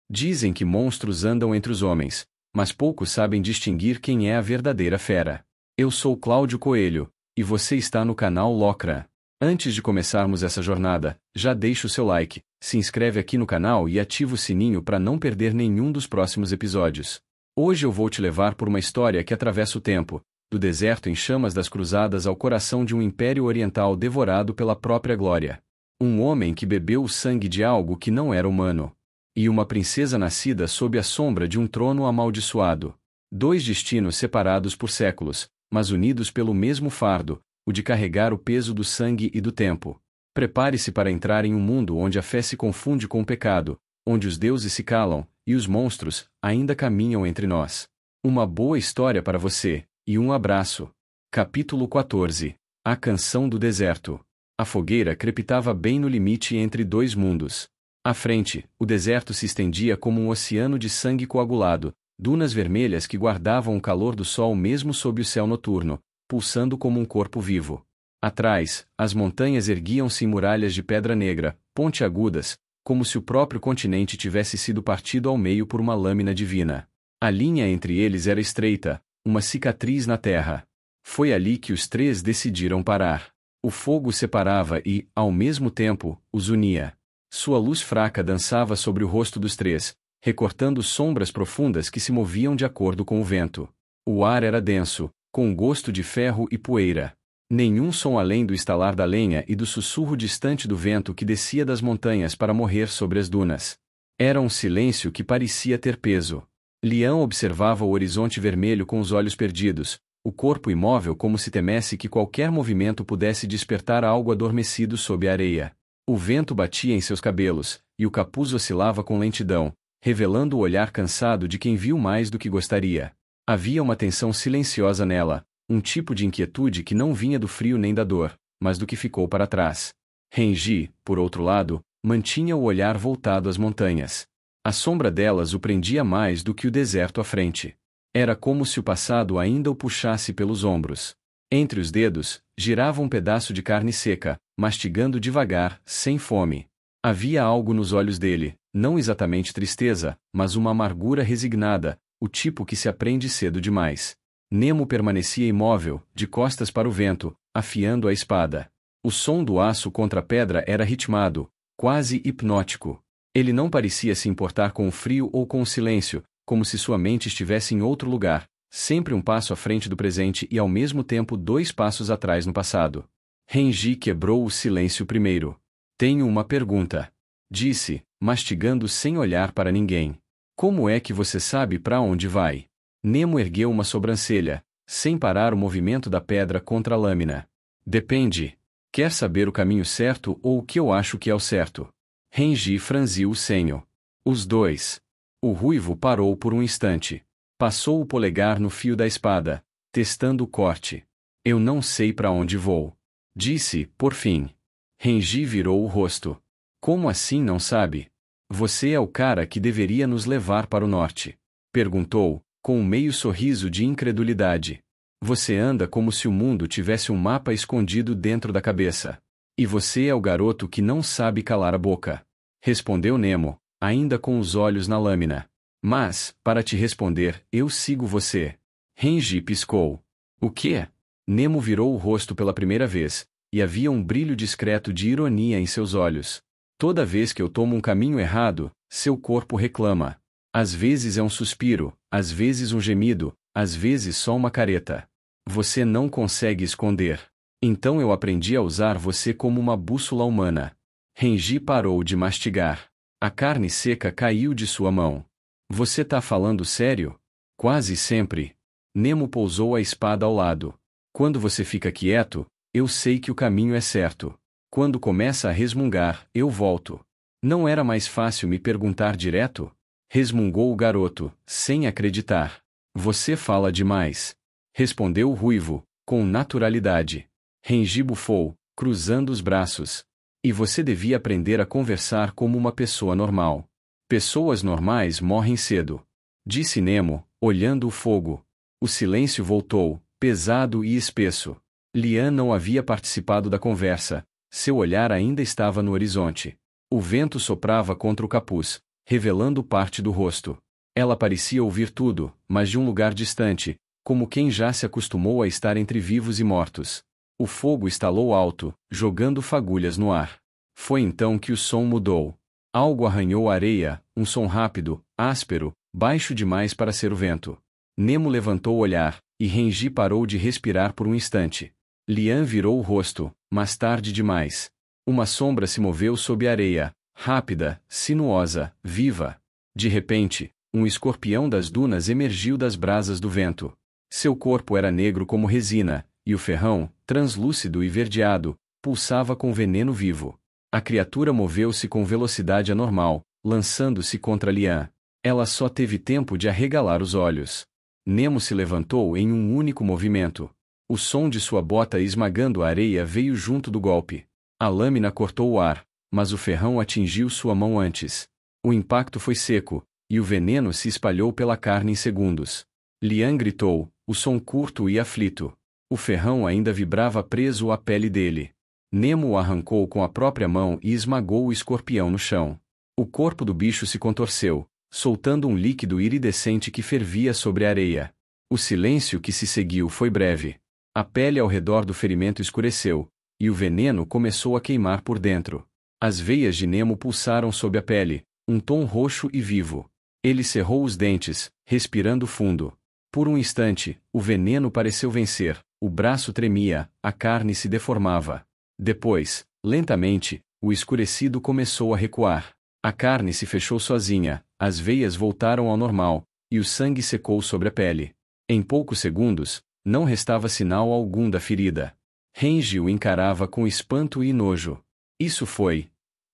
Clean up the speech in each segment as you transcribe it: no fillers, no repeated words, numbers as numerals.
Dizem que monstros andam entre os homens, mas poucos sabem distinguir quem é a verdadeira fera. Eu sou Cláudio Coelho, e você está no canal Locra. Antes de começarmos essa jornada, já deixa o seu like, se inscreve aqui no canal e ativa o sininho para não perder nenhum dos próximos episódios. Hoje eu vou te levar por uma história que atravessa o tempo, do deserto em chamas das cruzadas ao coração de um império oriental devorado pela própria glória. Um homem que bebeu o sangue de algo que não era humano. E uma princesa nascida sob a sombra de um trono amaldiçoado. Dois destinos separados por séculos, mas unidos pelo mesmo fardo, o de carregar o peso do sangue e do tempo. Prepare-se para entrar em um mundo onde a fé se confunde com o pecado, onde os deuses se calam, e os monstros ainda caminham entre nós. Uma boa história para você, e um abraço. Capítulo 14. A Canção do Deserto. A fogueira crepitava bem no limite entre dois mundos. À frente, o deserto se estendia como um oceano de sangue coagulado, dunas vermelhas que guardavam o calor do sol mesmo sob o céu noturno, pulsando como um corpo vivo. Atrás, as montanhas erguiam-se em muralhas de pedra negra, pontiagudas, como se o próprio continente tivesse sido partido ao meio por uma lâmina divina. A linha entre eles era estreita, uma cicatriz na terra. Foi ali que os três decidiram parar. O fogo os separava e, ao mesmo tempo, os unia. Sua luz fraca dançava sobre o rosto dos três, recortando sombras profundas que se moviam de acordo com o vento. O ar era denso, com gosto de ferro e poeira. Nenhum som além do estalar da lenha e do sussurro distante do vento que descia das montanhas para morrer sobre as dunas. Era um silêncio que parecia ter peso. Lian observava o horizonte vermelho com os olhos perdidos, o corpo imóvel como se temesse que qualquer movimento pudesse despertar algo adormecido sob a areia. O vento batia em seus cabelos, e o capuz oscilava com lentidão, revelando o olhar cansado de quem viu mais do que gostaria. Havia uma tensão silenciosa nela, um tipo de inquietude que não vinha do frio nem da dor, mas do que ficou para trás. Renji, por outro lado, mantinha o olhar voltado às montanhas. A sombra delas o prendia mais do que o deserto à frente. Era como se o passado ainda o puxasse pelos ombros. Entre os dedos, girava um pedaço de carne seca, mastigando devagar, sem fome. Havia algo nos olhos dele, não exatamente tristeza, mas uma amargura resignada, o tipo que se aprende cedo demais. Nemo permanecia imóvel, de costas para o vento, afiando a espada. O som do aço contra a pedra era ritmado, quase hipnótico. Ele não parecia se importar com o frio ou com o silêncio, como se sua mente estivesse em outro lugar, sempre um passo à frente do presente e ao mesmo tempo 2 passos atrás no passado. Renji quebrou o silêncio primeiro. Tenho uma pergunta. Disse, mastigando sem olhar para ninguém. Como é que você sabe para onde vai? Nemo ergueu uma sobrancelha, sem parar o movimento da pedra contra a lâmina. Depende. Quer saber o caminho certo ou o que eu acho que é o certo? Renji franziu o senho. Os dois. O ruivo parou por um instante. Passou o polegar no fio da espada, testando o corte. Eu não sei para onde vou. Disse, por fim. Renji virou o rosto. Como assim não sabe? Você é o cara que deveria nos levar para o norte. Perguntou, com um meio sorriso de incredulidade. Você anda como se o mundo tivesse um mapa escondido dentro da cabeça. E você é o garoto que não sabe calar a boca. Respondeu Nemo, ainda com os olhos na lâmina. Mas, para te responder, eu sigo você. Renji piscou. O quê? Nemo virou o rosto pela primeira vez, e havia um brilho discreto de ironia em seus olhos. Toda vez que eu tomo um caminho errado, seu corpo reclama. Às vezes é um suspiro, às vezes um gemido, às vezes só uma careta. Você não consegue esconder. Então eu aprendi a usar você como uma bússola humana. Renji parou de mastigar. A carne seca caiu de sua mão. Você tá falando sério? Quase sempre. Nemo pousou a espada ao lado. Quando você fica quieto, eu sei que o caminho é certo. Quando começa a resmungar, eu volto. Não era mais fácil me perguntar direto? Resmungou o garoto, sem acreditar. Você fala demais. Respondeu o ruivo, com naturalidade. Renji bufou, cruzando os braços. E você devia aprender a conversar como uma pessoa normal. Pessoas normais morrem cedo. Disse Nemo, olhando o fogo. O silêncio voltou, pesado e espesso. Lian não havia participado da conversa, seu olhar ainda estava no horizonte. O vento soprava contra o capuz, revelando parte do rosto. Ela parecia ouvir tudo, mas de um lugar distante, como quem já se acostumou a estar entre vivos e mortos. O fogo estalou alto, jogando fagulhas no ar. Foi então que o som mudou. Algo arranhou a areia, um som rápido, áspero, baixo demais para ser o vento. Nemo levantou o olhar, e Renji parou de respirar por um instante. Lian virou o rosto, mas tarde demais. Uma sombra se moveu sob a areia, rápida, sinuosa, viva. De repente, um escorpião das dunas emergiu das brasas do vento. Seu corpo era negro como resina, e o ferrão, translúcido e verdeado, pulsava com veneno vivo. A criatura moveu-se com velocidade anormal, lançando-se contra Lian. Ela só teve tempo de arregalar os olhos. Nemo se levantou em um único movimento. O som de sua bota esmagando a areia veio junto do golpe. A lâmina cortou o ar, mas o ferrão atingiu sua mão antes. O impacto foi seco, e o veneno se espalhou pela carne em segundos. Lian gritou, o som curto e aflito. O ferrão ainda vibrava preso à pele dele. Nemo o arrancou com a própria mão e esmagou o escorpião no chão. O corpo do bicho se contorceu, soltando um líquido iridescente que fervia sobre a areia. O silêncio que se seguiu foi breve. A pele ao redor do ferimento escureceu, e o veneno começou a queimar por dentro. As veias de Nemo pulsaram sob a pele, um tom roxo e vivo. Ele cerrou os dentes, respirando fundo. Por um instante, o veneno pareceu vencer, o braço tremia, a carne se deformava. Depois, lentamente, o escurecido começou a recuar. A carne se fechou sozinha, as veias voltaram ao normal, e o sangue secou sobre a pele. Em poucos segundos, não restava sinal algum da ferida. Renji o encarava com espanto e nojo. Isso foi.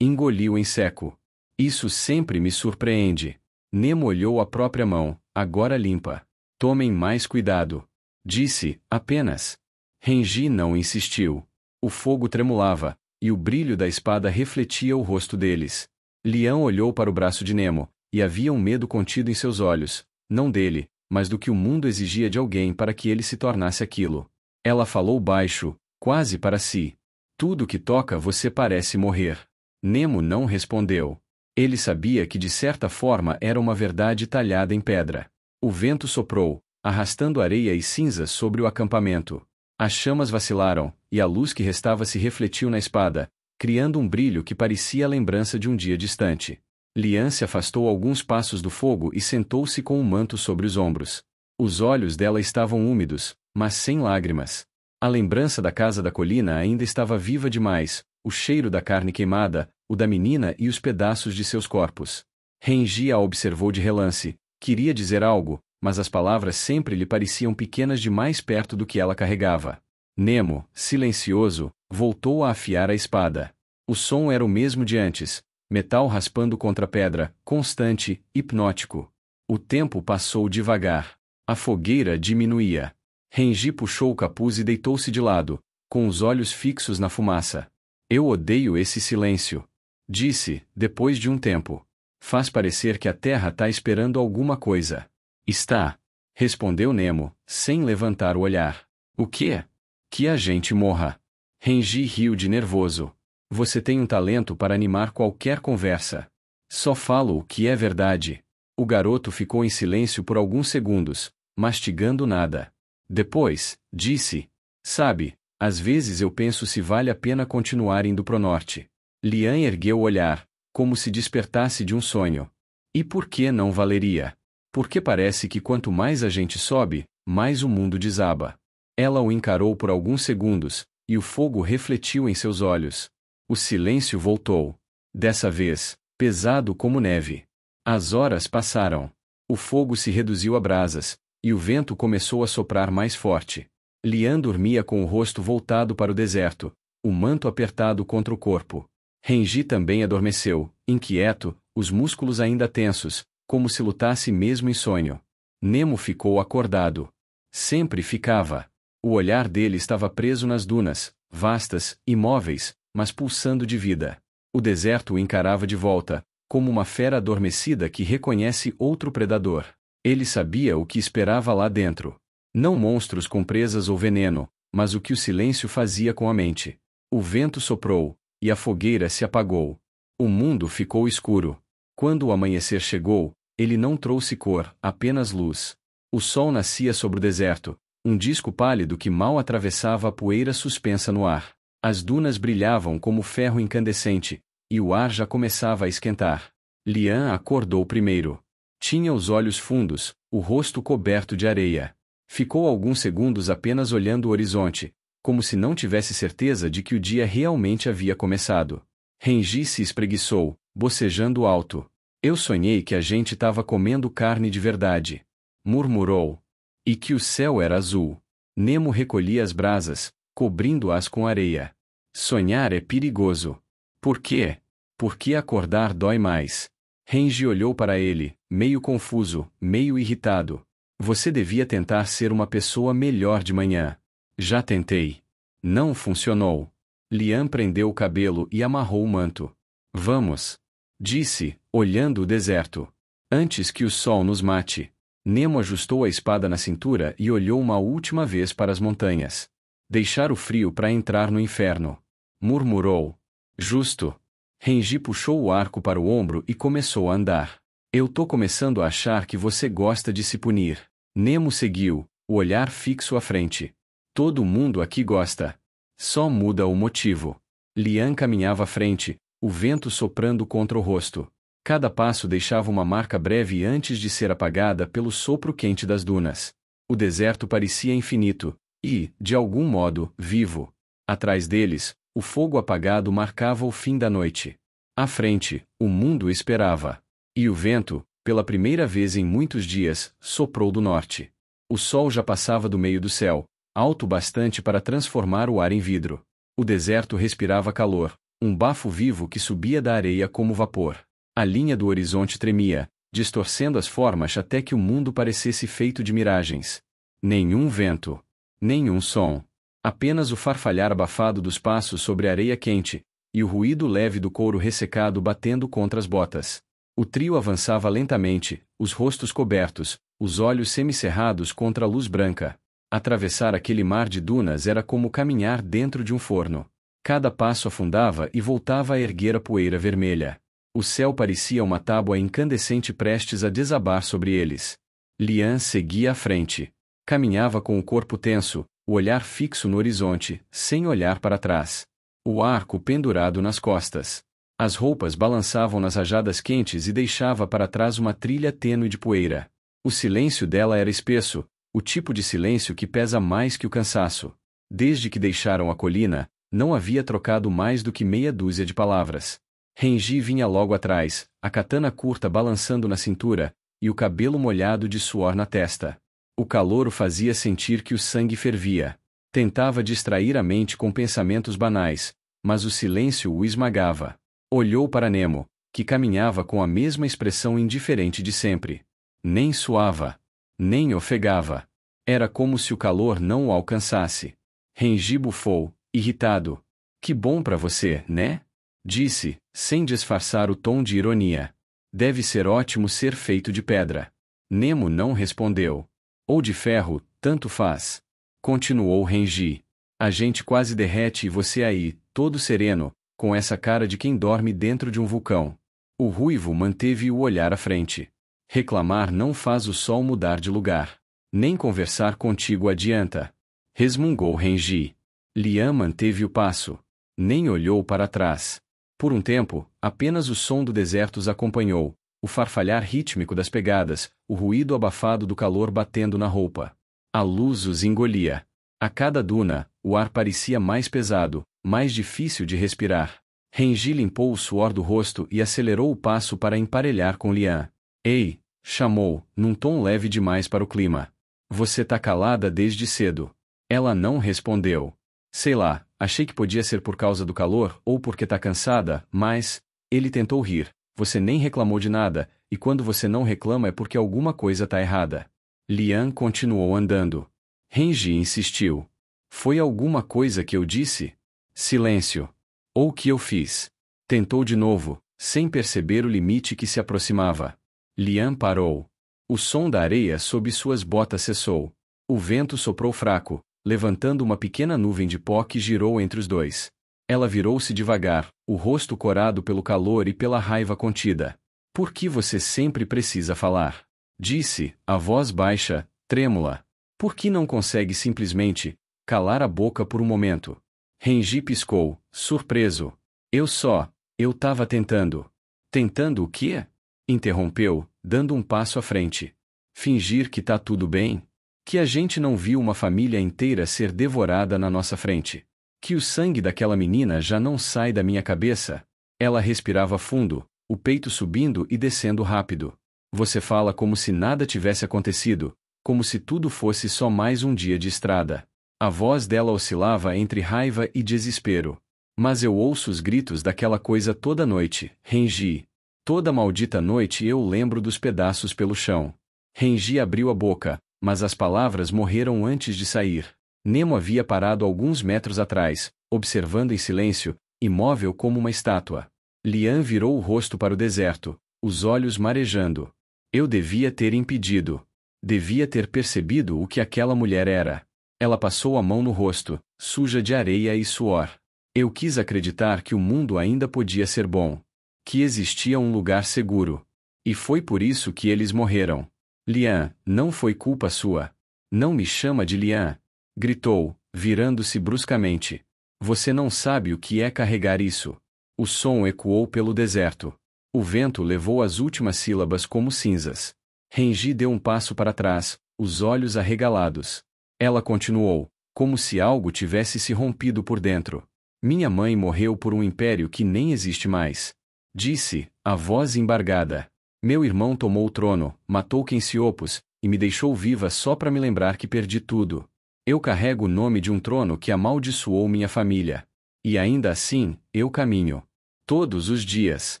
Engoliu em seco. Isso sempre me surpreende. Nemo olhou a própria mão, agora limpa. Tomem mais cuidado. Disse, apenas. Renji não insistiu. O fogo tremulava, e o brilho da espada refletia o rosto deles. Lian olhou para o braço de Nemo, e havia um medo contido em seus olhos, não dele, mas do que o mundo exigia de alguém para que ele se tornasse aquilo. Ela falou baixo, quase para si. Tudo que toca você parece morrer. Nemo não respondeu. Ele sabia que de certa forma era uma verdade talhada em pedra. O vento soprou, arrastando areia e cinzas sobre o acampamento. As chamas vacilaram, e a luz que restava se refletiu na espada, criando um brilho que parecia a lembrança de um dia distante. Lian se afastou alguns passos do fogo e sentou-se com um manto sobre os ombros. Os olhos dela estavam úmidos, mas sem lágrimas. A lembrança da casa da colina ainda estava viva demais, o cheiro da carne queimada, o da menina e os pedaços de seus corpos. Renji a observou de relance, queria dizer algo, mas as palavras sempre lhe pareciam pequenas demais perto do que ela carregava. Nemo, silencioso, voltou a afiar a espada. O som era o mesmo de antes, metal raspando contra a pedra, constante, hipnótico. O tempo passou devagar. A fogueira diminuía. Renji puxou o capuz e deitou-se de lado, com os olhos fixos na fumaça. Eu odeio esse silêncio. Disse, depois de um tempo. Faz parecer que a terra está esperando alguma coisa. Está. Respondeu Nemo, sem levantar o olhar. O quê? Que a gente morra. Renji riu de nervoso. Você tem um talento para animar qualquer conversa. Só falo o que é verdade. O garoto ficou em silêncio por alguns segundos, mastigando nada. Depois, disse: Sabe, às vezes eu penso se vale a pena continuar indo pro norte. Lian ergueu o olhar, como se despertasse de um sonho. E por que não valeria? Porque parece que quanto mais a gente sobe, mais o mundo desaba. Ela o encarou por alguns segundos, e o fogo refletiu em seus olhos. O silêncio voltou. Dessa vez, pesado como neve. As horas passaram. O fogo se reduziu a brasas, e o vento começou a soprar mais forte. Lian dormia com o rosto voltado para o deserto, o manto apertado contra o corpo. Renji também adormeceu, inquieto, os músculos ainda tensos, como se lutasse mesmo em sonho. Nemo ficou acordado. Sempre ficava. O olhar dele estava preso nas dunas, vastas, imóveis, mas pulsando de vida. O deserto o encarava de volta, como uma fera adormecida que reconhece outro predador. Ele sabia o que esperava lá dentro. Não monstros com presas ou veneno, mas o que o silêncio fazia com a mente. O vento soprou, e a fogueira se apagou. O mundo ficou escuro. Quando o amanhecer chegou, ele não trouxe cor, apenas luz. O sol nascia sobre o deserto, um disco pálido que mal atravessava a poeira suspensa no ar. As dunas brilhavam como ferro incandescente, e o ar já começava a esquentar. Lian acordou primeiro. Tinha os olhos fundos, o rosto coberto de areia. Ficou alguns segundos apenas olhando o horizonte, como se não tivesse certeza de que o dia realmente havia começado. Renji se espreguiçou, bocejando alto. Eu sonhei que a gente estava comendo carne de verdade. Murmurou. E que o céu era azul. Nemo recolhia as brasas, cobrindo-as com areia. Sonhar é perigoso. Por quê? Porque acordar dói mais. Renji olhou para ele, meio confuso, meio irritado. Você devia tentar ser uma pessoa melhor de manhã. Já tentei. Não funcionou. Lian prendeu o cabelo e amarrou o manto. Vamos. Disse, olhando o deserto. Antes que o sol nos mate. Nemo ajustou a espada na cintura e olhou uma última vez para as montanhas. Deixar o frio para entrar no inferno. Murmurou. Justo. Renji puxou o arco para o ombro e começou a andar. Eu tô começando a achar que você gosta de se punir. Nemo seguiu, o olhar fixo à frente. Todo mundo aqui gosta. Só muda o motivo. Lian caminhava à frente, o vento soprando contra o rosto. Cada passo deixava uma marca breve antes de ser apagada pelo sopro quente das dunas. O deserto parecia infinito, e, de algum modo, vivo. Atrás deles, o fogo apagado marcava o fim da noite. À frente, o mundo esperava. E o vento, pela primeira vez em muitos dias, soprou do norte. O sol já passava do meio do céu, alto bastante para transformar o ar em vidro. O deserto respirava calor, um bafo vivo que subia da areia como vapor. A linha do horizonte tremia, distorcendo as formas até que o mundo parecesse feito de miragens. Nenhum vento. Nenhum som. Apenas o farfalhar abafado dos passos sobre a areia quente, e o ruído leve do couro ressecado batendo contra as botas. O trio avançava lentamente, os rostos cobertos, os olhos semicerrados contra a luz branca. Atravessar aquele mar de dunas era como caminhar dentro de um forno. Cada passo afundava e voltava a erguer a poeira vermelha. O céu parecia uma tábua incandescente prestes a desabar sobre eles. Lian seguia à frente. Caminhava com o corpo tenso, o olhar fixo no horizonte, sem olhar para trás. O arco pendurado nas costas. As roupas balançavam nas rajadas quentes e deixava para trás uma trilha tênue de poeira. O silêncio dela era espesso, o tipo de silêncio que pesa mais que o cansaço. Desde que deixaram a colina, não havia trocado mais do que meia dúzia de palavras. Renji vinha logo atrás, a katana curta balançando na cintura, e o cabelo molhado de suor na testa. O calor o fazia sentir que o sangue fervia. Tentava distrair a mente com pensamentos banais, mas o silêncio o esmagava. Olhou para Nemo, que caminhava com a mesma expressão indiferente de sempre. Nem suava. Nem ofegava. Era como se o calor não o alcançasse. Renji bufou, irritado. Que bom para você, né? Disse, sem disfarçar o tom de ironia. Deve ser ótimo ser feito de pedra. Nemo não respondeu. Ou de ferro, tanto faz. Continuou Renji. A gente quase derrete e você aí, todo sereno, com essa cara de quem dorme dentro de um vulcão. O ruivo manteve o olhar à frente. Reclamar não faz o sol mudar de lugar. Nem conversar contigo adianta. Resmungou Renji. Lian manteve o passo. Nem olhou para trás. Por um tempo, apenas o som do deserto os acompanhou, o farfalhar rítmico das pegadas, o ruído abafado do calor batendo na roupa. A luz os engolia. A cada duna, o ar parecia mais pesado, mais difícil de respirar. Renji limpou o suor do rosto e acelerou o passo para emparelhar com Lian. Ei! Chamou, num tom leve demais para o clima. Você tá calada desde cedo. Ela não respondeu. Sei lá, achei que podia ser por causa do calor ou porque tá cansada, mas... Ele tentou rir. Você nem reclamou de nada, e quando você não reclama é porque alguma coisa tá errada. Lian continuou andando. Renji insistiu. Foi alguma coisa que eu disse? Silêncio. Ou que eu fiz? Tentou de novo, sem perceber o limite que se aproximava. Lian parou. O som da areia sob suas botas cessou. O vento soprou fraco, levantando uma pequena nuvem de pó que girou entre os dois. Ela virou-se devagar, o rosto corado pelo calor e pela raiva contida. Por que você sempre precisa falar? Disse, a voz baixa, trêmula. Por que não consegue simplesmente calar a boca por um momento? Renji piscou, surpreso. Eu tava tentando. Tentando o quê? Interrompeu, dando um passo à frente. Fingir que tá tudo bem? Que a gente não viu uma família inteira ser devorada na nossa frente? Que o sangue daquela menina já não sai da minha cabeça? Ela respirava fundo, o peito subindo e descendo rápido. Você fala como se nada tivesse acontecido, como se tudo fosse só mais um dia de estrada. A voz dela oscilava entre raiva e desespero. Mas eu ouço os gritos daquela coisa toda noite, Renji. Toda maldita noite eu lembro dos pedaços pelo chão. Renji abriu a boca, mas as palavras morreram antes de sair. Nemo havia parado alguns metros atrás, observando em silêncio, imóvel como uma estátua. Lian virou o rosto para o deserto, os olhos marejando. Eu devia ter impedido. Devia ter percebido o que aquela mulher era. Ela passou a mão no rosto, suja de areia e suor. Eu quis acreditar que o mundo ainda podia ser bom. Que existia um lugar seguro. E foi por isso que eles morreram. Lian, não foi culpa sua. Não me chama de Lian. Gritou, virando-se bruscamente. Você não sabe o que é carregar isso. O som ecoou pelo deserto. O vento levou as últimas sílabas como cinzas. Renji deu um passo para trás, os olhos arregalados. Ela continuou, como se algo tivesse se rompido por dentro. Minha mãe morreu por um império que nem existe mais. Disse, a voz embargada. Meu irmão tomou o trono, matou quem se opôs, e me deixou viva só para me lembrar que perdi tudo. Eu carrego o nome de um trono que amaldiçoou minha família. E ainda assim, eu caminho. Todos os dias.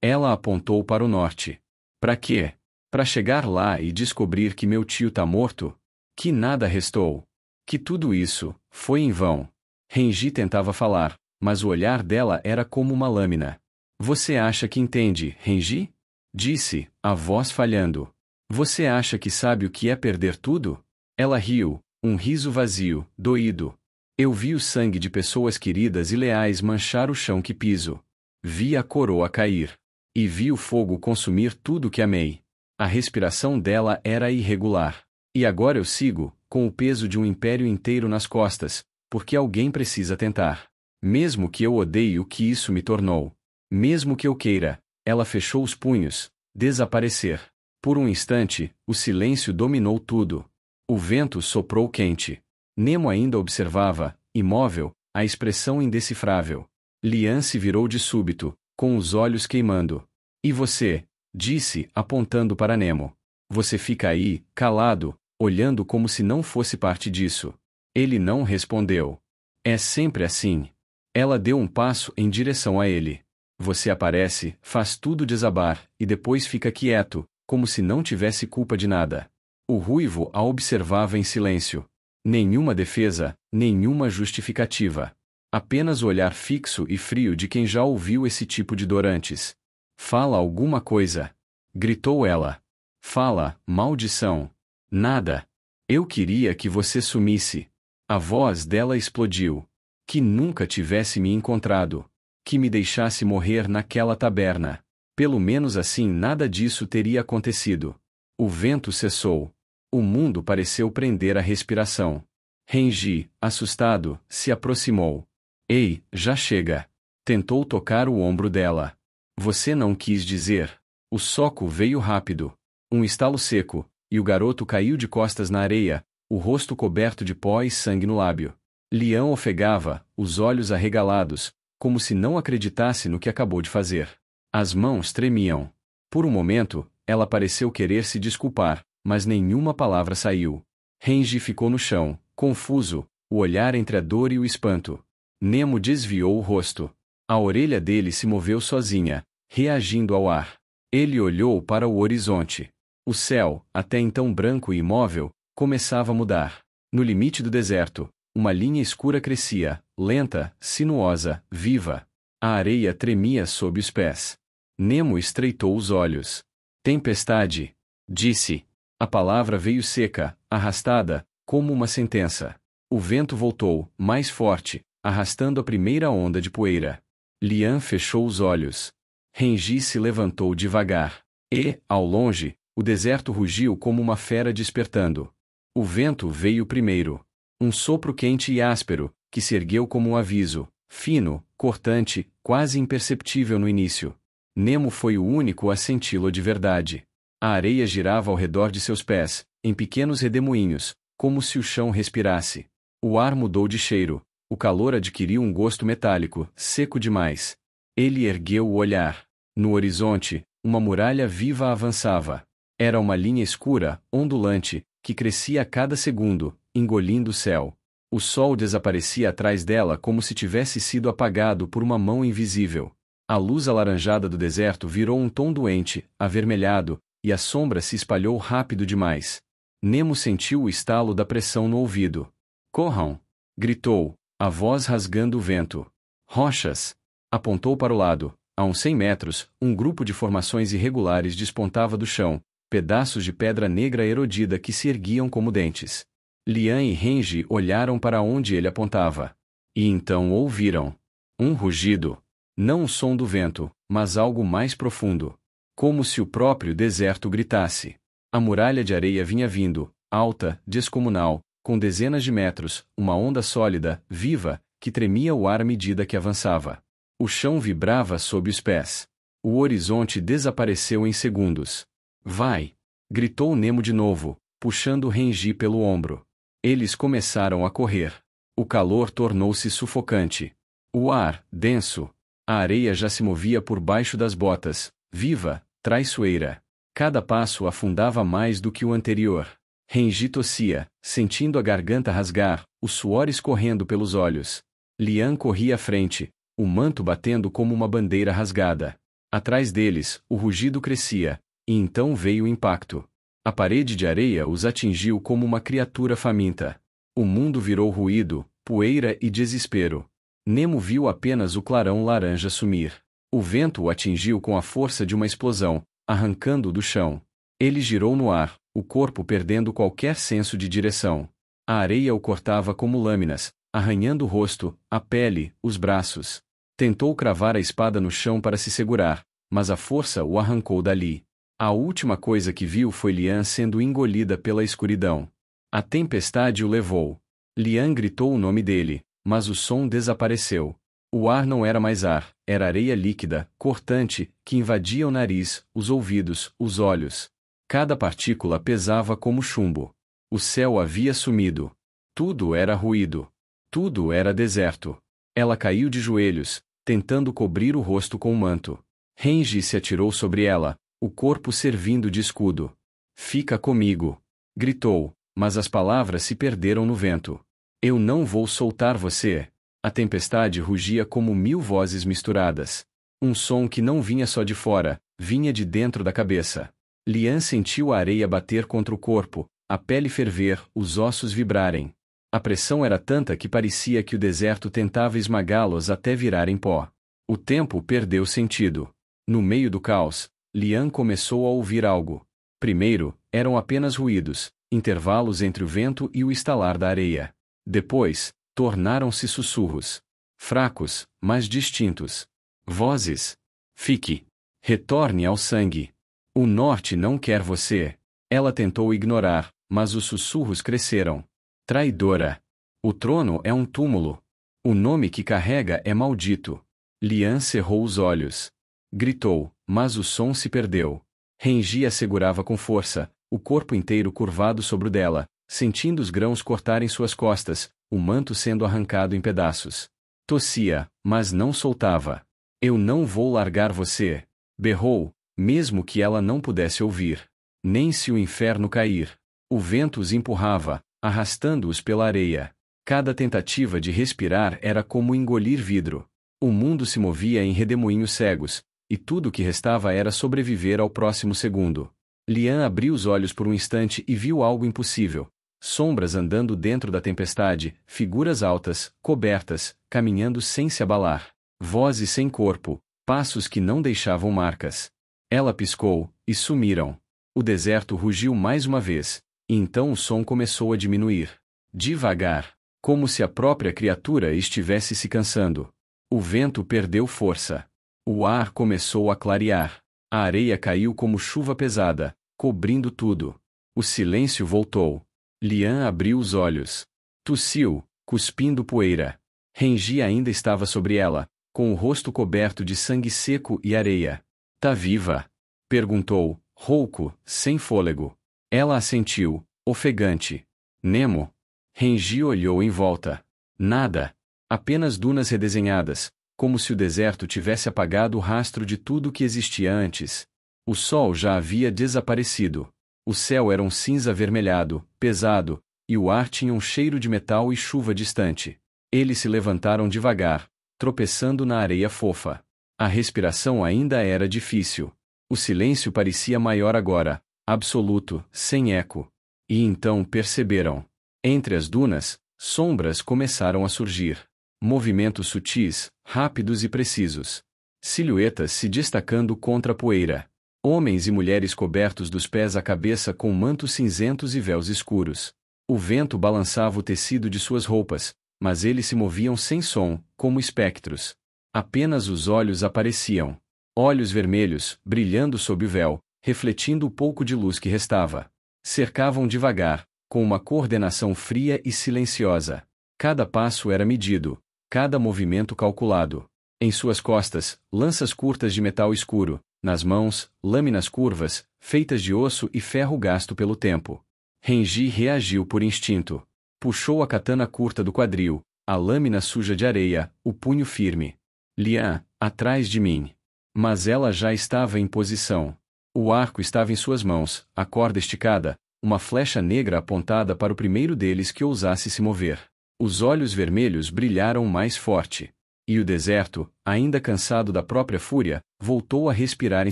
Ela apontou para o norte. Para quê? Para chegar lá e descobrir que meu tio tá morto? Que nada restou. Que tudo isso foi em vão. Renji tentava falar, mas o olhar dela era como uma lâmina. Você acha que entende, Renji? Disse, a voz falhando. Você acha que sabe o que é perder tudo? Ela riu, um riso vazio, doído. Eu vi o sangue de pessoas queridas e leais manchar o chão que piso. Vi a coroa cair. E vi o fogo consumir tudo que amei. A respiração dela era irregular. E agora eu sigo, com o peso de um império inteiro nas costas, porque alguém precisa tentar. Mesmo que eu odeie o que isso me tornou. Mesmo que eu queira, ela fechou os punhos, desaparecer. Por um instante, o silêncio dominou tudo. O vento soprou quente. Nemo ainda observava, imóvel, a expressão indecifrável. Lian se virou de súbito, com os olhos queimando. E você? Disse, apontando para Nemo. Você fica aí, calado, olhando como se não fosse parte disso. Ele não respondeu. É sempre assim. Ela deu um passo em direção a ele. Você aparece, faz tudo desabar, e depois fica quieto, como se não tivesse culpa de nada. O ruivo a observava em silêncio. Nenhuma defesa, nenhuma justificativa. Apenas o olhar fixo e frio de quem já ouviu esse tipo de dor antes. Fala alguma coisa. Gritou ela. Fala, maldição. Nada. Eu queria que você sumisse. A voz dela explodiu. Que nunca tivesse me encontrado. Que me deixasse morrer naquela taberna. Pelo menos assim nada disso teria acontecido. O vento cessou. O mundo pareceu prender a respiração. Renji, assustado, se aproximou. Ei, já chega. Tentou tocar o ombro dela. Você não quis dizer. O soco veio rápido. Um estalo seco, e o garoto caiu de costas na areia, o rosto coberto de pó e sangue no lábio. Lian ofegava, os olhos arregalados, como se não acreditasse no que acabou de fazer. As mãos tremiam. Por um momento, ela pareceu querer se desculpar, mas nenhuma palavra saiu. Renji ficou no chão, confuso, o olhar entre a dor e o espanto. Nemo desviou o rosto. A orelha dele se moveu sozinha, reagindo ao ar. Ele olhou para o horizonte. O céu, até então branco e imóvel, começava a mudar. No limite do deserto, uma linha escura crescia, lenta, sinuosa, viva. A areia tremia sob os pés. Nemo estreitou os olhos. Tempestade, disse. A palavra veio seca, arrastada, como uma sentença. O vento voltou, mais forte, arrastando a primeira onda de poeira. Lian fechou os olhos. Renji se levantou devagar. E, ao longe, o deserto rugiu como uma fera despertando. O vento veio primeiro. Um sopro quente e áspero, que se ergueu como um aviso, fino, cortante, quase imperceptível no início. Nemo foi o único a senti-lo de verdade. A areia girava ao redor de seus pés, em pequenos redemoinhos, como se o chão respirasse. O ar mudou de cheiro, o calor adquiriu um gosto metálico, seco demais. Ele ergueu o olhar. No horizonte, uma muralha viva avançava. Era uma linha escura, ondulante, que crescia a cada segundo, engolindo o céu. O sol desaparecia atrás dela como se tivesse sido apagado por uma mão invisível. A luz alaranjada do deserto virou um tom doente, avermelhado, e a sombra se espalhou rápido demais. Nemo sentiu o estalo da pressão no ouvido. Corram! Gritou, a voz rasgando o vento. Rochas! Apontou para o lado. A uns 100 metros, um grupo de formações irregulares despontava do chão, pedaços de pedra negra erodida que se erguiam como dentes. Lian e Renji olharam para onde ele apontava. E então ouviram um rugido. Não o som do vento, mas algo mais profundo. Como se o próprio deserto gritasse. A muralha de areia vinha vindo, alta, descomunal, com dezenas de metros, uma onda sólida, viva, que tremia o ar à medida que avançava. O chão vibrava sob os pés. O horizonte desapareceu em segundos. Vai! Gritou Nemo de novo, puxando Renji pelo ombro. Eles começaram a correr. O calor tornou-se sufocante. O ar, denso. A areia já se movia por baixo das botas, viva, traiçoeira. Cada passo afundava mais do que o anterior. Renji tossia, sentindo a garganta rasgar, o suor escorrendo pelos olhos. Lian corria à frente, o manto batendo como uma bandeira rasgada. Atrás deles, o rugido crescia, e então veio o impacto. A parede de areia os atingiu como uma criatura faminta. O mundo virou ruído, poeira e desespero. Nemo viu apenas o clarão laranja sumir. O vento o atingiu com a força de uma explosão, arrancando-o do chão. Ele girou no ar, o corpo perdendo qualquer senso de direção. A areia o cortava como lâminas, arranhando o rosto, a pele, os braços. Tentou cravar a espada no chão para se segurar, mas a força o arrancou dali. A última coisa que viu foi Lian sendo engolida pela escuridão. A tempestade o levou. Lian gritou o nome dele, mas o som desapareceu. O ar não era mais ar, era areia líquida, cortante, que invadia o nariz, os ouvidos, os olhos. Cada partícula pesava como chumbo. O céu havia sumido. Tudo era ruído. Tudo era deserto. Ela caiu de joelhos, tentando cobrir o rosto com o manto. Renji se atirou sobre ela, o corpo servindo de escudo. Fica comigo! Gritou, mas as palavras se perderam no vento. Eu não vou soltar você! A tempestade rugia como 1000 vozes misturadas. Um som que não vinha só de fora, vinha de dentro da cabeça. Lian sentiu a areia bater contra o corpo, a pele ferver, os ossos vibrarem. A pressão era tanta que parecia que o deserto tentava esmagá-los até virarem pó. O tempo perdeu sentido. No meio do caos, Lian começou a ouvir algo. Primeiro, eram apenas ruídos, intervalos entre o vento e o estalar da areia. Depois, tornaram-se sussurros. Fracos, mas distintos. Vozes. Fique. Retorne ao sangue. O norte não quer você. Ela tentou ignorar, mas os sussurros cresceram. Traidora. O trono é um túmulo. O nome que carrega é maldito. Lian cerrou os olhos. Gritou, mas o som se perdeu. Renji a segurava com força, o corpo inteiro curvado sobre o dela, sentindo os grãos cortarem suas costas, o manto sendo arrancado em pedaços. Tossia, mas não soltava. Eu não vou largar você. Berrou, mesmo que ela não pudesse ouvir. Nem se o inferno cair. O vento os empurrava, arrastando-os pela areia. Cada tentativa de respirar era como engolir vidro. O mundo se movia em redemoinhos cegos, e tudo o que restava era sobreviver ao próximo segundo. Lian abriu os olhos por um instante e viu algo impossível. Sombras andando dentro da tempestade, figuras altas, cobertas, caminhando sem se abalar. Vozes sem corpo, passos que não deixavam marcas. Ela piscou, e sumiram. O deserto rugiu mais uma vez, e então o som começou a diminuir. Devagar, como se a própria criatura estivesse se cansando. O vento perdeu força. O ar começou a clarear. A areia caiu como chuva pesada, cobrindo tudo. O silêncio voltou. Lian abriu os olhos. Tossiu, cuspindo poeira. Renji ainda estava sobre ela, com o rosto coberto de sangue seco e areia. Tá viva? Perguntou, rouco, sem fôlego. Ela assentiu, ofegante. Nemo? Renji olhou em volta. Nada. Apenas dunas redesenhadas, como se o deserto tivesse apagado o rastro de tudo que existia antes. O sol já havia desaparecido. O céu era um cinza avermelhado, pesado, e o ar tinha um cheiro de metal e chuva distante. Eles se levantaram devagar, tropeçando na areia fofa. A respiração ainda era difícil. O silêncio parecia maior agora, absoluto, sem eco. E então perceberam. Entre as dunas, sombras começaram a surgir. Movimentos sutis, rápidos e precisos. Silhuetas se destacando contra a poeira. Homens e mulheres cobertos dos pés à cabeça com mantos cinzentos e véus escuros. O vento balançava o tecido de suas roupas, mas eles se moviam sem som, como espectros. Apenas os olhos apareciam. Olhos vermelhos, brilhando sob o véu, refletindo o pouco de luz que restava. Cercavam devagar, com uma coordenação fria e silenciosa. Cada passo era medido, cada movimento calculado. Em suas costas, lanças curtas de metal escuro, nas mãos, lâminas curvas, feitas de osso e ferro gasto pelo tempo. Renji reagiu por instinto. Puxou a katana curta do quadril, a lâmina suja de areia, o punho firme. Lian, atrás de mim. Mas ela já estava em posição. O arco estava em suas mãos, a corda esticada, uma flecha negra apontada para o primeiro deles que ousasse se mover. Os olhos vermelhos brilharam mais forte. E o deserto, ainda cansado da própria fúria, voltou a respirar em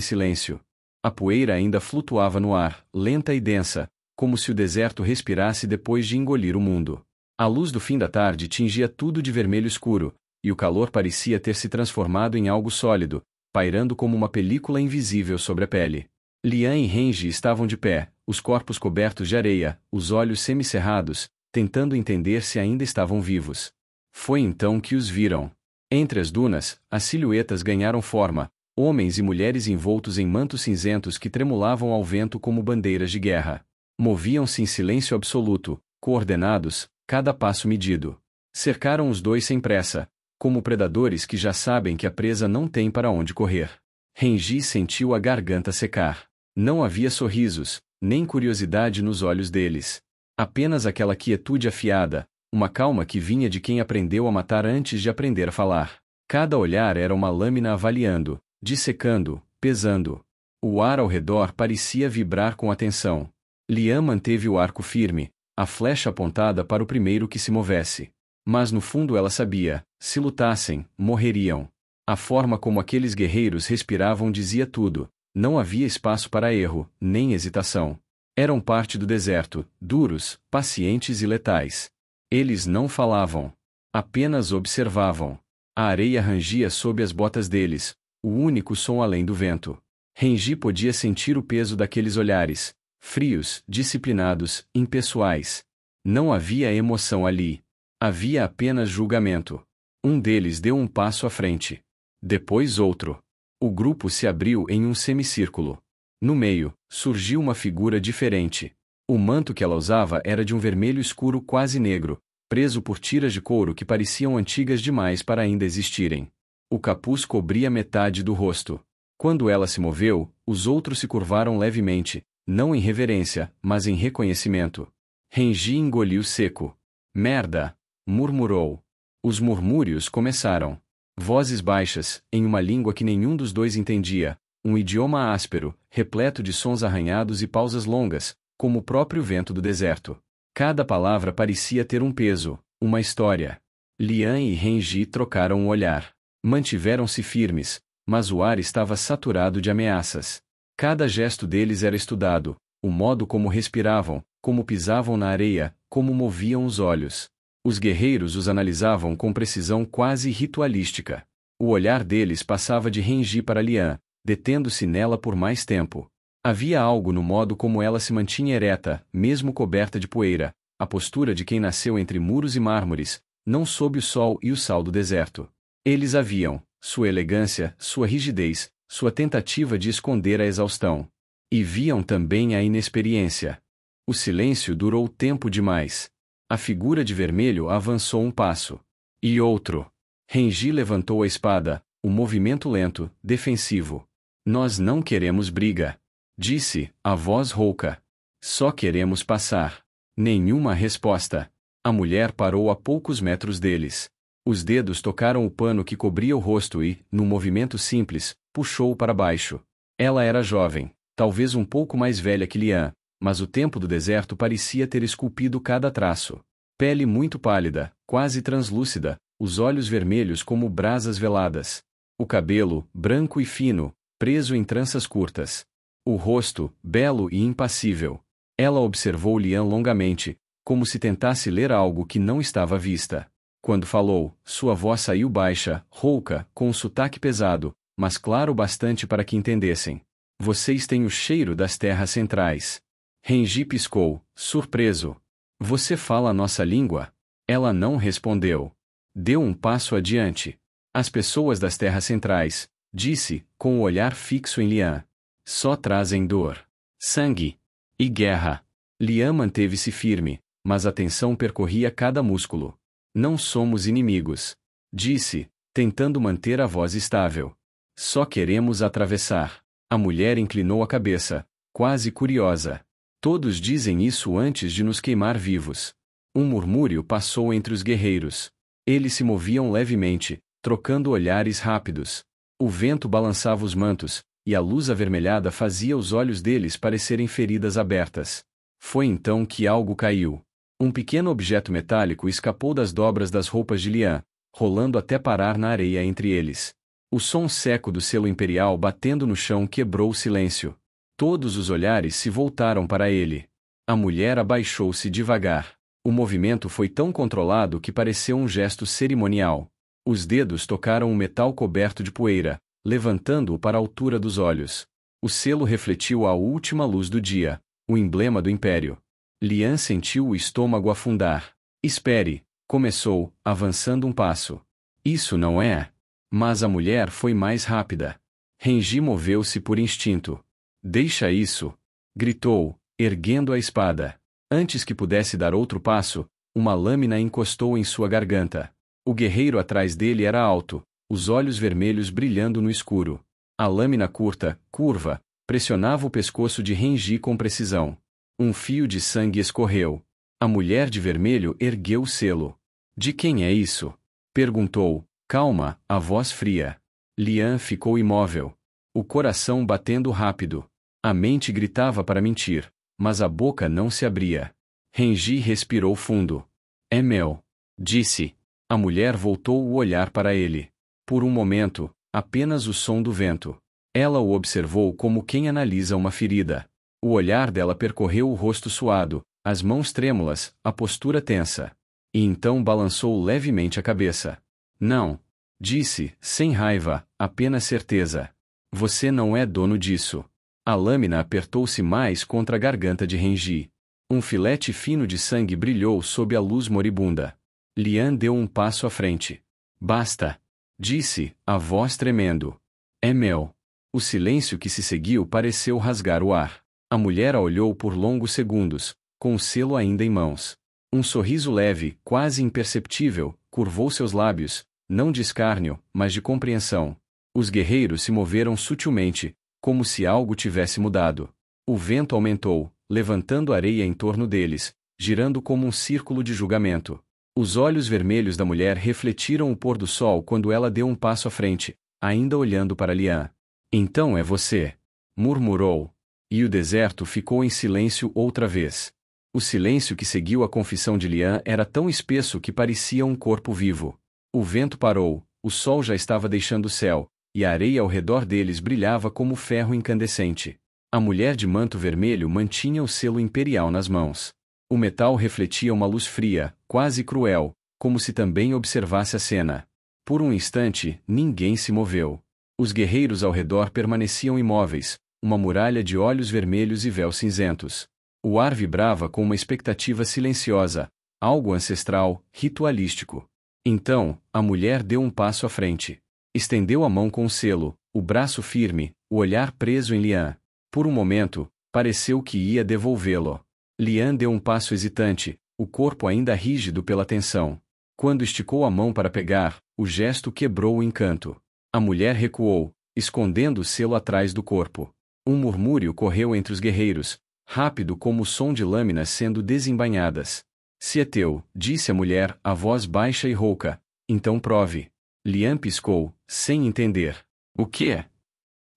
silêncio. A poeira ainda flutuava no ar, lenta e densa, como se o deserto respirasse depois de engolir o mundo. A luz do fim da tarde tingia tudo de vermelho escuro, e o calor parecia ter se transformado em algo sólido, pairando como uma película invisível sobre a pele. Lian e Renji estavam de pé, os corpos cobertos de areia, os olhos semicerrados, tentando entender se ainda estavam vivos. Foi então que os viram. Entre as dunas, as silhuetas ganharam forma, homens e mulheres envoltos em mantos cinzentos que tremulavam ao vento como bandeiras de guerra. Moviam-se em silêncio absoluto, coordenados, cada passo medido. Cercaram os dois sem pressa, como predadores que já sabem que a presa não tem para onde correr. Renji sentiu a garganta secar. Não havia sorrisos, nem curiosidade nos olhos deles. Apenas aquela quietude afiada, uma calma que vinha de quem aprendeu a matar antes de aprender a falar. Cada olhar era uma lâmina avaliando, dissecando, pesando. O ar ao redor parecia vibrar com atenção. Lian manteve o arco firme, a flecha apontada para o primeiro que se movesse. Mas no fundo ela sabia, se lutassem, morreriam. A forma como aqueles guerreiros respiravam dizia tudo, não havia espaço para erro, nem hesitação. Eram parte do deserto, duros, pacientes e letais. Eles não falavam. Apenas observavam. A areia rangia sob as botas deles, o único som além do vento. Renji podia sentir o peso daqueles olhares, frios, disciplinados, impessoais. Não havia emoção ali. Havia apenas julgamento. Um deles deu um passo à frente. Depois outro. O grupo se abriu em um semicírculo. No meio, surgiu uma figura diferente. O manto que ela usava era de um vermelho escuro quase negro, preso por tiras de couro que pareciam antigas demais para ainda existirem. O capuz cobria metade do rosto. Quando ela se moveu, os outros se curvaram levemente, não em reverência, mas em reconhecimento. Renji engoliu seco. Merda! Murmurou. Os murmúrios começaram. Vozes baixas, em uma língua que nenhum dos dois entendia, um idioma áspero, repleto de sons arranhados e pausas longas, como o próprio vento do deserto. Cada palavra parecia ter um peso, uma história. Lian e Renji trocaram um olhar. Mantiveram-se firmes, mas o ar estava saturado de ameaças. Cada gesto deles era estudado, o modo como respiravam, como pisavam na areia, como moviam os olhos. Os guerreiros os analisavam com precisão quase ritualística. O olhar deles passava de Renji para Lian, detendo-se nela por mais tempo. Havia algo no modo como ela se mantinha ereta, mesmo coberta de poeira, a postura de quem nasceu entre muros e mármores, não sob o sol e o sal do deserto. Eles a viam, sua elegância, sua rigidez, sua tentativa de esconder a exaustão. E viam também a inexperiência. O silêncio durou tempo demais. A figura de vermelho avançou um passo. E outro. Renji levantou a espada, o movimento lento, defensivo. Nós não queremos briga. Disse, a voz rouca. Só queremos passar. Nenhuma resposta. A mulher parou a poucos metros deles. Os dedos tocaram o pano que cobria o rosto e, num movimento simples, puxou-o para baixo. Ela era jovem, talvez um pouco mais velha que Lian, mas o tempo do deserto parecia ter esculpido cada traço. Pele muito pálida, quase translúcida, os olhos vermelhos como brasas veladas. O cabelo, branco e fino, preso em tranças curtas. O rosto, belo e impassível. Ela observou Lian longamente, como se tentasse ler algo que não estava à vista. Quando falou, sua voz saiu baixa, rouca, com um sotaque pesado, mas claro bastante para que entendessem. Vocês têm o cheiro das terras centrais. Renji piscou, surpreso. Você fala a nossa língua? Ela não respondeu. Deu um passo adiante. As pessoas das terras centrais, disse, com o olhar fixo em Lian. Só trazem dor, sangue e guerra. Lian manteve-se firme, mas a tensão percorria cada músculo. Não somos inimigos, disse, tentando manter a voz estável. Só queremos atravessar. A mulher inclinou a cabeça, quase curiosa. Todos dizem isso antes de nos queimar vivos. Um murmúrio passou entre os guerreiros. Eles se moviam levemente, trocando olhares rápidos. O vento balançava os mantos, e a luz avermelhada fazia os olhos deles parecerem feridas abertas. Foi então que algo caiu. Um pequeno objeto metálico escapou das dobras das roupas de Lian, rolando até parar na areia entre eles. O som seco do selo imperial batendo no chão quebrou o silêncio. Todos os olhares se voltaram para ele. A mulher abaixou-se devagar. O movimento foi tão controlado que pareceu um gesto cerimonial. Os dedos tocaram o metal coberto de poeira, levantando-o para a altura dos olhos. O selo refletiu a última luz do dia, o emblema do império. Lian sentiu o estômago afundar. Espere, começou, avançando um passo. Isso não é. Mas a mulher foi mais rápida. Renji moveu-se por instinto. Deixa isso! Gritou, erguendo a espada. Antes que pudesse dar outro passo, uma lâmina encostou em sua garganta. O guerreiro atrás dele era alto, os olhos vermelhos brilhando no escuro. A lâmina curta, curva, pressionava o pescoço de Renji com precisão. Um fio de sangue escorreu. A mulher de vermelho ergueu o selo. De quem é isso? Perguntou, calma, a voz fria. Lian ficou imóvel. O coração batendo rápido. A mente gritava para mentir, mas a boca não se abria. Renji respirou fundo. É meu, disse. A mulher voltou o olhar para ele. Por um momento, apenas o som do vento. Ela o observou como quem analisa uma ferida. O olhar dela percorreu o rosto suado, as mãos trêmulas, a postura tensa. E então balançou levemente a cabeça. Não, disse, sem raiva, apenas certeza. Você não é dono disso. A lâmina apertou-se mais contra a garganta de Renji. Um filete fino de sangue brilhou sob a luz moribunda. Lian deu um passo à frente. Basta, disse, a voz tremendo. É meu. O silêncio que se seguiu pareceu rasgar o ar. A mulher a olhou por longos segundos, com o selo ainda em mãos. Um sorriso leve, quase imperceptível, curvou seus lábios, não de escárnio, mas de compreensão. Os guerreiros se moveram sutilmente, como se algo tivesse mudado. O vento aumentou, levantando areia em torno deles, girando como um círculo de julgamento. Os olhos vermelhos da mulher refletiram o pôr do sol quando ela deu um passo à frente, ainda olhando para Lian. Então é você, murmurou. E o deserto ficou em silêncio outra vez. O silêncio que seguiu a confissão de Lian era tão espesso que parecia um corpo vivo. O vento parou, o sol já estava deixando o céu, e a areia ao redor deles brilhava como ferro incandescente. A mulher de manto vermelho mantinha o selo imperial nas mãos. O metal refletia uma luz fria, quase cruel, como se também observasse a cena. Por um instante, ninguém se moveu. Os guerreiros ao redor permaneciam imóveis, uma muralha de olhos vermelhos e véus cinzentos. O ar vibrava com uma expectativa silenciosa, algo ancestral, ritualístico. Então, a mulher deu um passo à frente. Estendeu a mão com o selo, o braço firme, o olhar preso em Lian. Por um momento, pareceu que ia devolvê-lo. Lian deu um passo hesitante, o corpo ainda rígido pela tensão. Quando esticou a mão para pegar, o gesto quebrou o encanto. A mulher recuou, escondendo o selo atrás do corpo. Um murmúrio correu entre os guerreiros, rápido como o som de lâminas sendo desembainhadas. Se é teu, disse a mulher, a voz baixa e rouca, então prove. Lian piscou, sem entender. O que é?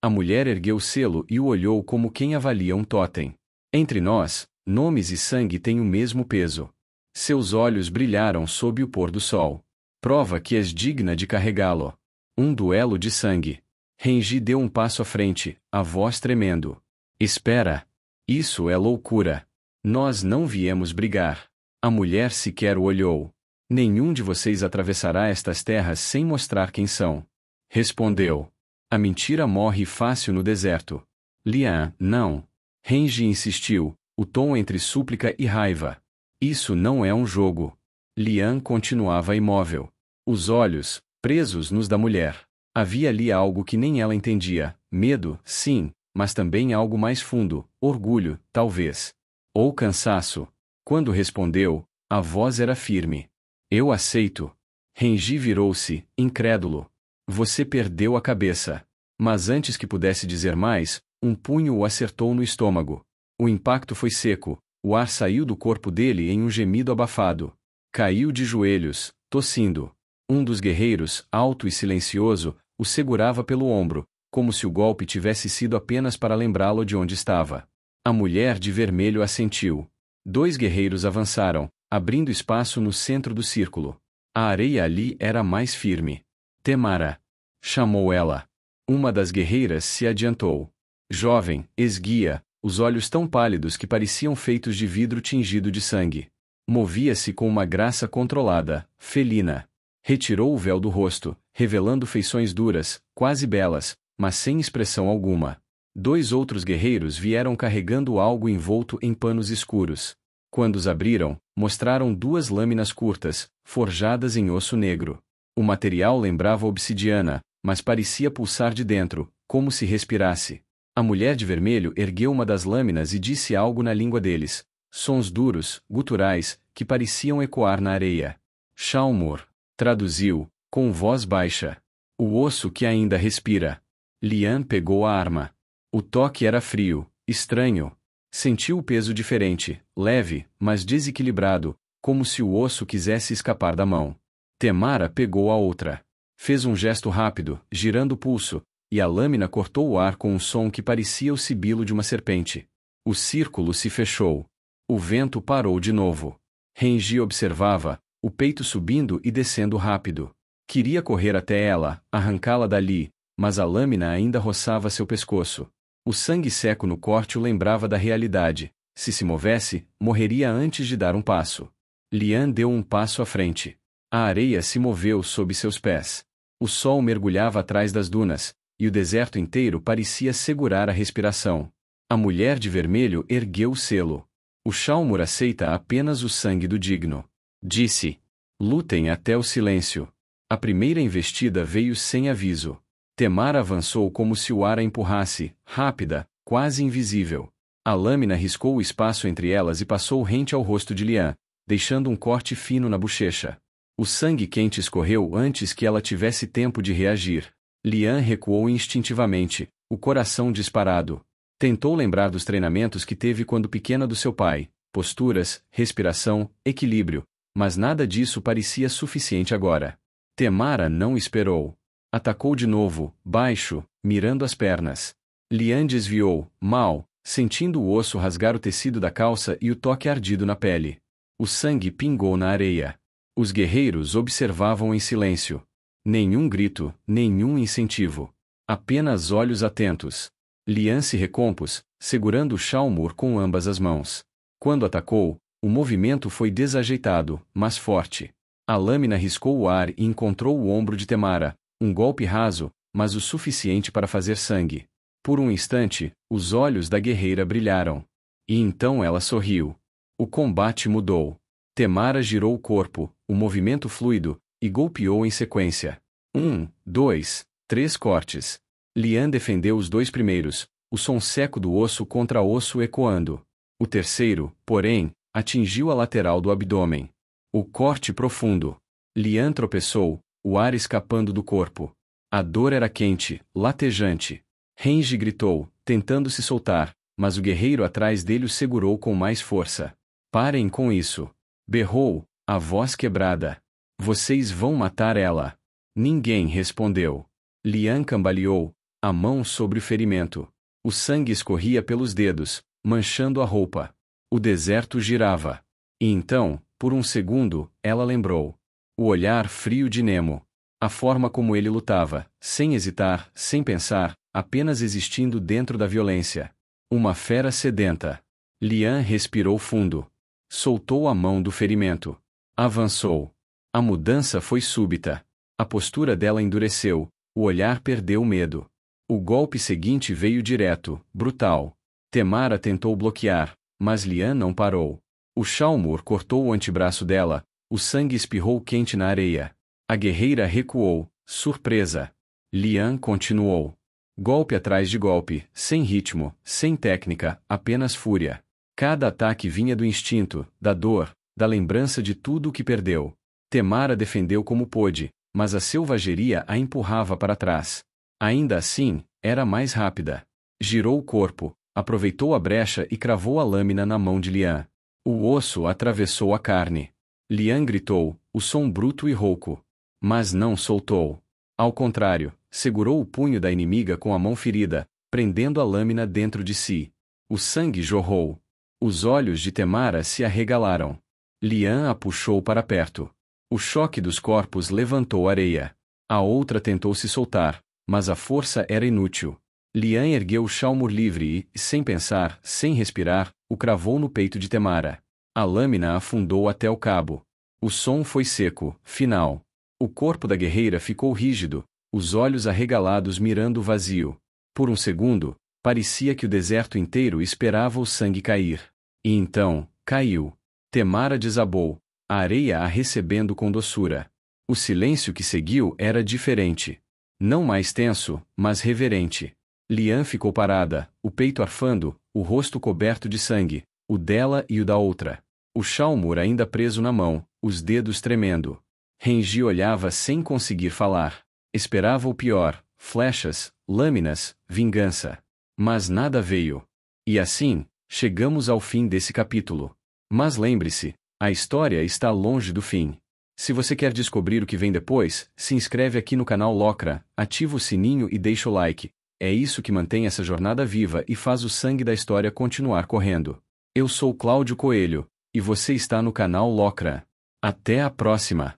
A mulher ergueu o selo e o olhou como quem avalia um totem. Entre nós, nomes e sangue têm o mesmo peso. Seus olhos brilharam sob o pôr do sol. Prova que és digna de carregá-lo. Um duelo de sangue. Renji deu um passo à frente, a voz tremendo. Espera. Isso é loucura. Nós não viemos brigar. A mulher sequer o olhou. Nenhum de vocês atravessará estas terras sem mostrar quem são. Respondeu. A mentira morre fácil no deserto. Lian, não. Renji insistiu, o tom entre súplica e raiva. Isso não é um jogo. Lian continuava imóvel. Os olhos, presos nos da mulher. Havia ali algo que nem ela entendia. Medo, sim, mas também algo mais fundo, orgulho, talvez. Ou cansaço. Quando respondeu, a voz era firme. Eu aceito. Renji virou-se, incrédulo. Você perdeu a cabeça. Mas antes que pudesse dizer mais, um punho o acertou no estômago. O impacto foi seco, o ar saiu do corpo dele em um gemido abafado. Caiu de joelhos, tossindo. Um dos guerreiros, alto e silencioso, o segurava pelo ombro, como se o golpe tivesse sido apenas para lembrá-lo de onde estava. A mulher de vermelho assentiu. 2 guerreiros avançaram, abrindo espaço no centro do círculo. A areia ali era mais firme. Temara. Chamou ela. Uma das guerreiras se adiantou. Jovem, esguia, os olhos tão pálidos que pareciam feitos de vidro tingido de sangue. Movia-se com uma graça controlada, felina. Retirou o véu do rosto, revelando feições duras, quase belas, mas sem expressão alguma. 2 outros guerreiros vieram carregando algo envolto em panos escuros. Quando os abriram, mostraram 2 lâminas curtas, forjadas em osso negro. O material lembrava obsidiana, mas parecia pulsar de dentro, como se respirasse. A mulher de vermelho ergueu uma das lâminas e disse algo na língua deles. Sons duros, guturais, que pareciam ecoar na areia. Shalmur. Traduziu, com voz baixa. O osso que ainda respira. Lian pegou a arma. O toque era frio, estranho. Sentiu o peso diferente, leve, mas desequilibrado, como se o osso quisesse escapar da mão. Temara pegou a outra. Fez um gesto rápido, girando o pulso, e a lâmina cortou o ar com um som que parecia o sibilo de uma serpente. O círculo se fechou. O vento parou de novo. Renji observava, o peito subindo e descendo rápido. Queria correr até ela, arrancá-la dali, mas a lâmina ainda roçava seu pescoço. O sangue seco no corte o lembrava da realidade. Se movesse, morreria antes de dar um passo. Lian deu um passo à frente. A areia se moveu sob seus pés. O sol mergulhava atrás das dunas, e o deserto inteiro parecia segurar a respiração. A mulher de vermelho ergueu o selo. O Shalmur aceita apenas o sangue do digno. Disse. Lutem até o silêncio. A primeira investida veio sem aviso. Temara avançou como se o ar a empurrasse, rápida, quase invisível. A lâmina riscou o espaço entre elas e passou rente ao rosto de Lian, deixando um corte fino na bochecha. O sangue quente escorreu antes que ela tivesse tempo de reagir. Lian recuou instintivamente, o coração disparado. Tentou lembrar dos treinamentos que teve quando pequena do seu pai, posturas, respiração, equilíbrio, mas nada disso parecia suficiente agora. Temara não esperou. Atacou de novo, baixo, mirando as pernas. Lian desviou, mal, sentindo o osso rasgar o tecido da calça e o toque ardido na pele. O sangue pingou na areia. Os guerreiros observavam em silêncio. Nenhum grito, nenhum incentivo. Apenas olhos atentos. Lian se recompôs, segurando o Shalmur com ambas as mãos. Quando atacou, o movimento foi desajeitado, mas forte. A lâmina riscou o ar e encontrou o ombro de Temara, um golpe raso, mas o suficiente para fazer sangue. Por um instante, os olhos da guerreira brilharam. E então ela sorriu. O combate mudou. Temara girou o corpo, o movimento fluido, e golpeou em sequência. 1, 2, 3 cortes. Lian defendeu os 2 primeiros, o som seco do osso contra osso ecoando. O terceiro, porém, atingiu a lateral do abdômen. O corte profundo. Lian tropeçou, o ar escapando do corpo. A dor era quente, latejante. Renji gritou, tentando se soltar, mas o guerreiro atrás dele o segurou com mais força. Parem com isso! Berrou, a voz quebrada. Vocês vão matar ela! Ninguém respondeu. Lian cambaleou, a mão sobre o ferimento. O sangue escorria pelos dedos, manchando a roupa. O deserto girava. E então, por um segundo, ela lembrou. O olhar frio de Nemo. A forma como ele lutava, sem hesitar, sem pensar, apenas existindo dentro da violência. Uma fera sedenta. Lian respirou fundo. Soltou a mão do ferimento. Avançou. A mudança foi súbita. A postura dela endureceu, o olhar perdeu o medo. O golpe seguinte veio direto, brutal. Temara tentou bloquear, mas Lian não parou. O Shalmur cortou o antebraço dela, o sangue espirrou quente na areia. A guerreira recuou, surpresa. Lian continuou. Golpe atrás de golpe, sem ritmo, sem técnica, apenas fúria. Cada ataque vinha do instinto, da dor, da lembrança de tudo o que perdeu. Temara defendeu como pôde, mas a selvageria a empurrava para trás. Ainda assim, era mais rápida. Girou o corpo, aproveitou a brecha e cravou a lâmina na mão de Lian. O osso atravessou a carne. Lian gritou, o som bruto e rouco. Mas não soltou. Ao contrário, segurou o punho da inimiga com a mão ferida, prendendo a lâmina dentro de si. O sangue jorrou. Os olhos de Temara se arregalaram. Lian a puxou para perto. O choque dos corpos levantou areia. A outra tentou se soltar, mas a força era inútil. Lian ergueu o Shalmur livre e, sem pensar, sem respirar, o cravou no peito de Temara. A lâmina afundou até o cabo. O som foi seco, final. O corpo da guerreira ficou rígido, os olhos arregalados mirando o vazio. Por um segundo, parecia que o deserto inteiro esperava o sangue cair. E então, caiu. Temara desabou, a areia a recebendo com doçura. O silêncio que seguiu era diferente. Não mais tenso, mas reverente. Lian ficou parada, o peito arfando, o rosto coberto de sangue, o dela e o da outra. O Shalmur ainda preso na mão, os dedos tremendo. Renji olhava sem conseguir falar. Esperava o pior, flechas, lâminas, vingança. Mas nada veio. E assim, chegamos ao fim desse capítulo. Mas lembre-se, a história está longe do fim. Se você quer descobrir o que vem depois, se inscreve aqui no canal Locra, ativa o sininho e deixa o like. É isso que mantém essa jornada viva e faz o sangue da história continuar correndo. Eu sou Cláudio Coelho, e você está no canal Locra. Até a próxima!